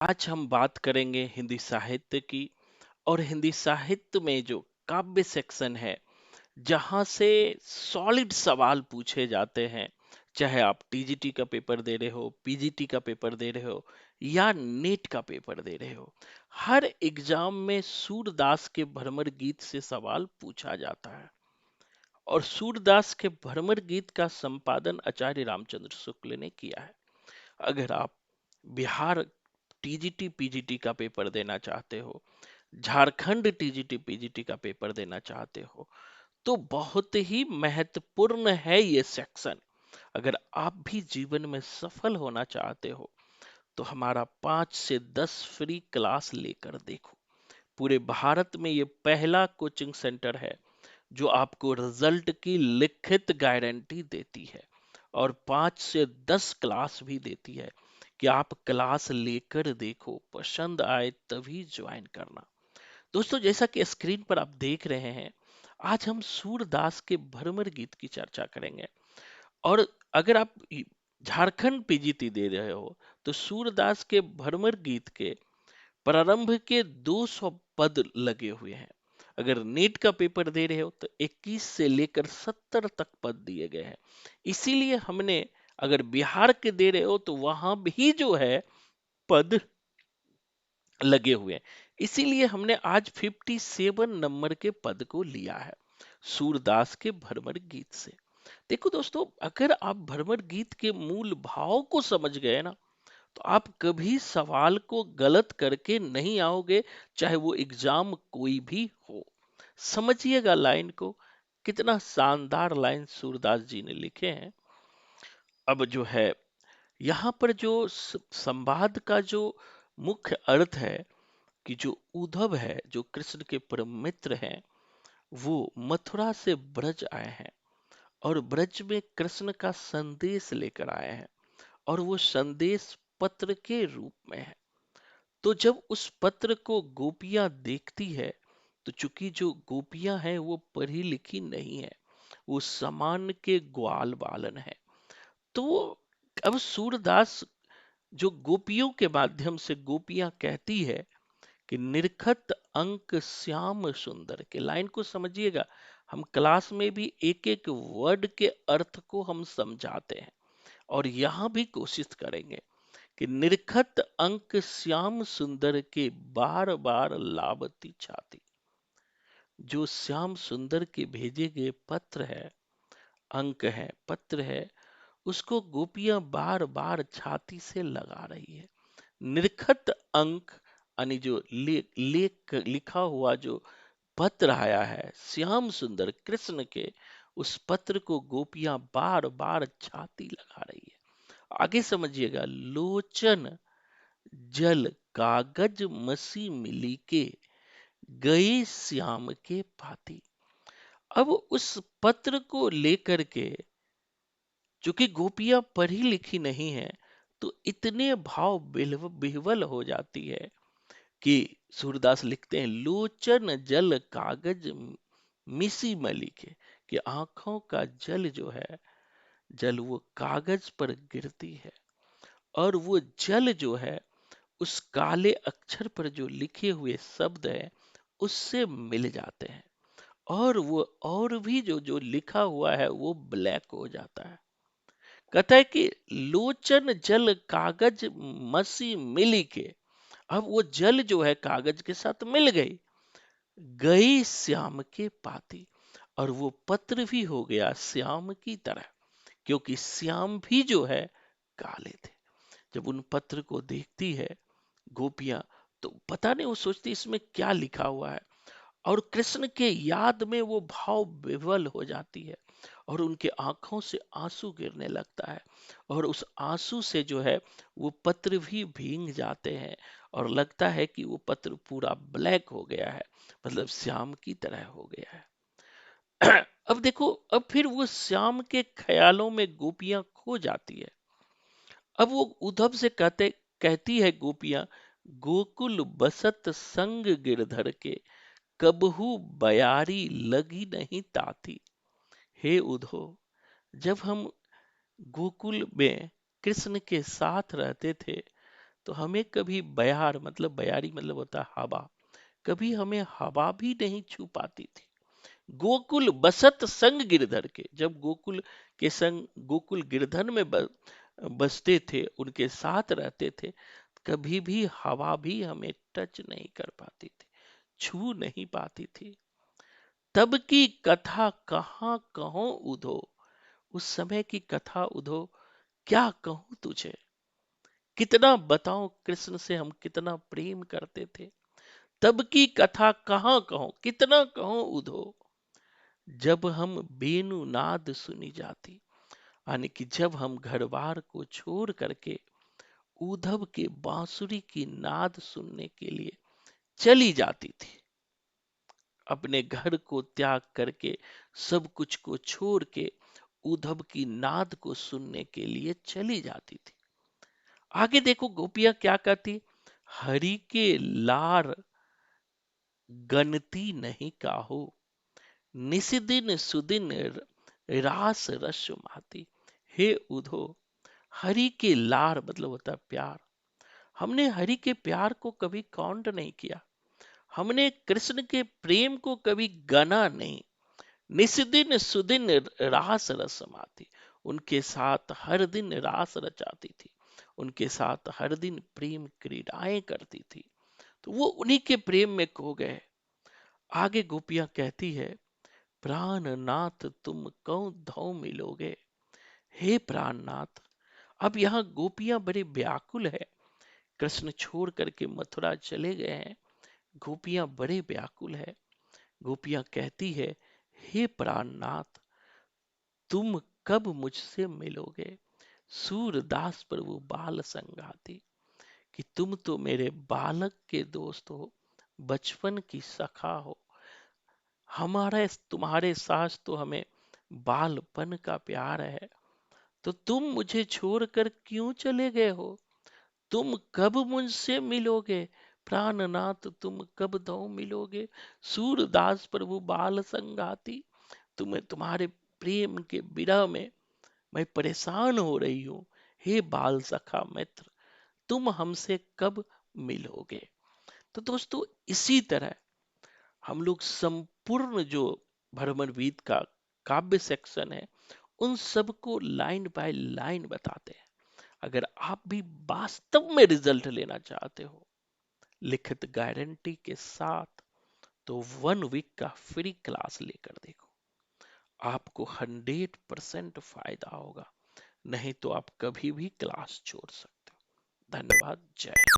आज हम बात करेंगे हिंदी साहित्य की। और हिंदी साहित्य में जो काव्य सेक्शन है, जहां से सॉलिड सवाल पूछे जाते हैं, चाहे आप टीजीटी का पेपर दे रहे हो, पीजीटी का पेपर दे रहे हो, या नेट का पेपर दे रहे हो, हर एग्जाम में सूरदास के भ्रमर गीत से सवाल पूछा जाता है। और सूरदास के भ्रमर गीत का संपादन आचार्य रामचंद्र शुक्ल ने किया है। अगर आप बिहार टीजीटी पीजीटी का पेपर देना चाहते हो, झारखंड टीजीटी पीजीटी का पेपर देना चाहते हो, तो बहुत ही महत्वपूर्ण है ये सेक्शन। अगर आप भी जीवन में सफल होना चाहते हो, तो हमारा 5 से 10 फ्री क्लास लेकर देखो। पूरे भारत में ये पहला कोचिंग सेंटर है जो आपको रिजल्ट की लिखित गारंटी देती है, और 5 से 10 क्लास भी देती है कि आप क्लास लेकर देखो, पसंद आए तभी ज्वाइन करना। दोस्तों, जैसा कि स्क्रीन पर आप देख रहे हैं, आज हम सूरदास के भ्रमर गीत की चर्चा करेंगे। और अगर आप झारखंड पीजीटी दे रहे हो, तो सूरदास के भ्रमर गीत के प्रारंभ के 200 पद लगे हुए हैं। अगर नीट का पेपर दे रहे हो, तो 21 से लेकर 70 तक पद दिए गए हैं। इसीलिए हमने, अगर बिहार के दे रहे हो, तो वहां भी जो है पद लगे हुए हैं। इसीलिए हमने आज 57 नंबर के पद को लिया है सूरदास के भ्रमर गीत से। देखो दोस्तों, अगर आप भ्रमर गीत के मूल भाव को समझ गए ना, तो आप कभी सवाल को गलत करके नहीं आओगे, चाहे वो एग्जाम कोई भी हो। समझिएगा लाइन को, कितना शानदार लाइन सूरदास जी ने लिखे हैं। अब जो है, यहाँ पर जो संवाद का जो मुख्य अर्थ है, कि जो उद्धव है, जो कृष्ण के परम मित्र हैं, वो मथुरा से ब्रज आए हैं, और ब्रज में कृष्ण का संदेश लेकर आए हैं, और वो संदेश पत्र के रूप में है। तो जब उस पत्र को गोपियां देखती है, तो चूंकि जो गोपियां हैं वो पढ़ी लिखी नहीं है, वो सामान्य के ग्वाल बालन है। तो अब सूरदास जो गोपियों के माध्यम से गोपियां कहती है कि निरखत अंक श्याम सुंदर, के लाइन को समझिएगा। हम क्लास में भी एक एक वर्ड के अर्थ को हम समझाते हैं, और यहां भी कोशिश करेंगे कि निरखत अंक श्याम सुंदर के बार बार लावती छाती। जो श्याम सुंदर के भेजे गए पत्र है, अंक है, पत्र है, उसको गोपियां बार बार छाती से लगा रही है। निरखत अंक यानी जो लिखा हुआ जो पत्र आया है श्याम सुंदर कृष्ण के, उस पत्र को गोपियां बार बार छाती लगा रही है। आगे समझिएगा, लोचन जल कागज मसी मिली के गए श्याम के पाती। अब उस पत्र को लेकर के, चूंकि गोपियां पढ़ी लिखी नहीं है, तो इतने भाव बिहवल हो जाती है कि सूरदास लिखते हैं, लोचन जल कागज मिसी मली के, कि आंखों का जल जो है, जल वो कागज पर गिरती है, और वो जल जो है उस काले अक्षर पर जो लिखे हुए शब्द है उससे मिल जाते हैं, और वो और भी जो जो लिखा हुआ है वो ब्लैक हो जाता है। कहता है कि लोचन जल कागज मसी मिली के, अब वो जल जो है कागज के साथ मिल गई, गई श्याम के पाती, और वो पत्र भी हो गया श्याम की तरह, क्योंकि श्याम भी जो है काले थे। जब उन पत्र को देखती है गोपियां, तो पता नहीं वो सोचती इसमें क्या लिखा हुआ है, और कृष्ण के याद में वो भाव विवल हो जाती है, और उनके आंखों से आंसू गिरने लगता है, और उस आंसू से जो है वो पत्र भी भींग जाते हैं, और लगता है कि वो पत्र पूरा ब्लैक हो गया है, मतलब श्याम की तरह हो गया है। अब देखो, अब फिर वो श्याम के ख्यालों में गोपियां खो जाती है। अब वो उद्धव से कहती है गोपियां, गोकुल बसत संग गिरधर के, कबहू बयारी लगी नहीं ताती। हे उद्धव, जब हम गोकुल में कृष्ण के साथ रहते थे, तो हमें कभी बयार मतलब बयारी मतलब होता है हवा, कभी हमें हवा भी नहीं छू पाती थी। गोकुल बसत संग गिरधर के, जब गोकुल के संग गोकुल गिरधर में बसते थे, उनके साथ रहते थे, कभी भी हवा भी हमें टच नहीं कर पाती थी, छू नहीं पाती थी। तब की कथा कहाँ कहो उधो, उस समय की कथा उधो, क्या कहूं तुझे, कितना बताऊं कृष्ण से हम कितना प्रेम करते थे। तब की कथा कहाँ कहो, कितना कहो उधो, जब हम बेनु नाद सुनी जाती, यानी कि जब हम घर बार को छोड़ करके उधव के बांसुरी की नाद सुनने के लिए चली जाती थी, अपने घर को त्याग करके सब कुछ को छोड़ के उधव की नाद को सुनने के लिए चली जाती थी। आगे देखो गोपियां क्या कहती, हरि के लार गनती नहीं काहो, निसिदिन सुदिन रास रस माती। हे उधो, हरि के लार मतलब होता है प्यार, हमने हरि के प्यार को कभी काउंट नहीं किया, हमने कृष्ण के प्रेम को कभी गना नहीं। निस्दिन सुदिन रास रसमाती, उनके साथ हर दिन रास रचाती थी, उनके साथ हर दिन प्रेम क्रीड़ाएं करती थी, तो वो उन्हीं के प्रेम में खो गए। आगे गोपियां कहती है, प्राणनाथ तुम कौन धौ मिलोगे, हे प्राणनाथ। अब यहाँ गोपियां बड़े व्याकुल है, कृष्ण छोड़ करके मथुरा चले गए हैं, गोपियां बड़े व्याकुल है। गोपियां कहती है, हे प्राणनाथ तुम कब मुझसे मिलोगे, सूरदास प्रभु बाल संगाती, कि तुम तो मेरे बालक के दोस्त हो, बचपन की सखा हो, हमारे तुम्हारे साथ तो हमें बालपन का प्यार है, तो तुम मुझे छोड़कर क्यों चले गए हो, तुम कब मुझसे मिलोगे, प्राणनाथ तुम कब दो मिलोगे, सूरदास प्रभु बाल संगाती, तुम्हें तुम्हारे प्रेम के विरह में मैं परेशान हो रही हूं, हे बाल सखा मित्र तुम हमसे कब मिलोगे। तो दोस्तों इसी तरह हम लोग संपूर्ण जो भ्रमरवीत का काव्य सेक्शन है उन सबको लाइन बाय लाइन बताते हैं। अगर आप भी वास्तव में रिजल्ट लेना चाहते हो लिखित गारंटी के साथ, तो 1 वीक का फ्री क्लास लेकर देखो, आपको 100% फायदा होगा, नहीं तो आप कभी भी क्लास छोड़ सकते हो। धन्यवाद, जय हिंद।